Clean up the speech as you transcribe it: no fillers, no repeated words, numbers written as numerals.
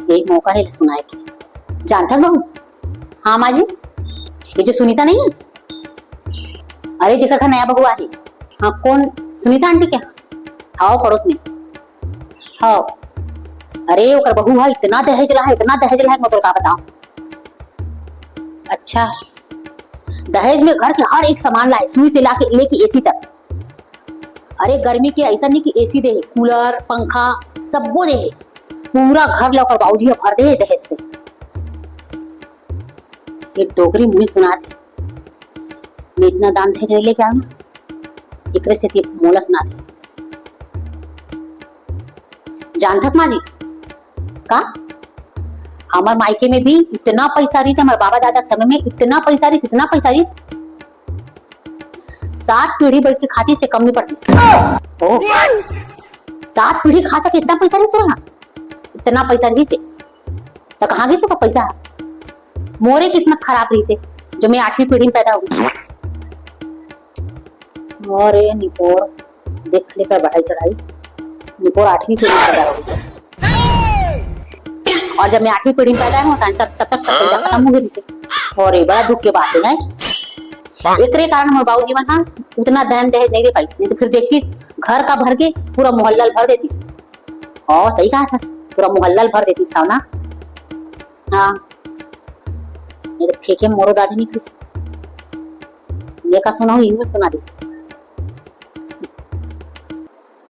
एक मौका है सुनाए के। जानता बहू? हाँ माँ जी, ये जो सुनीता नहीं है, अरे जिसका घर नया बहू है। हाँ कौन? सुनीता आंटी क्या? हाँ पड़ोस में। हाँ अरे ओकर बहू है, इतना दहेज ला है, इतना दहेज ला है, मैं तो का बताऊं। अच्छा, दहेज में घर के हर एक सामान लाए, सुई से लाके लेके एसी तक। अरे गर्मी के ऐसा नहीं कि एसी दे, कूलर पंखा सबको दे, पूरा घर लौकर बाबूजी भर दे दहेज से। ये डोगरी मुझे सुना दे, मैं इतना दान दहेज नहीं लेके आऊं, एकरे से मोला सुना दे। जानथस माँ जी का हमार मायके में भी इतना पैसा रही, हमारे बाबा दादा के समय में इतना पैसा रही, इतना पैसा रही, 7 पीढ़ी बढ़ के खाती से कम नहीं पड़ती। 7 पीढ़ी खा सके इतना पैसा रही तुरंत, इतना पैसा रही से तो कहाँ गई सब पैसा? मोरे किस्मत खराब रही से जो मैं 8वीं पीढ़ी में पैदा हुई। मोरे निपोर देख लेकर बढ़ाई चढ़ाई, निपोर 8वीं पीढ़ी में पैदा हुई, और जब मैं 8वीं पीढ़ी में पैदा हुआ तब तक सब पैसा खत्म हो गई से। और ये बड़ा दुख के बात है। एकरे कारण हमारे बाबू जीवन हाँ उतना दहन दहेज नहीं दे पाई, नहीं तो फिर देखती घर का भर के पूरा मोहल्ला भर देती। और सही कहा था, पूरा मोहल्ला भर देती साव ना। हाँ ये तो फेंके मोरो दादी नहीं खिस, ये का सुना हूँ, सुना दिस।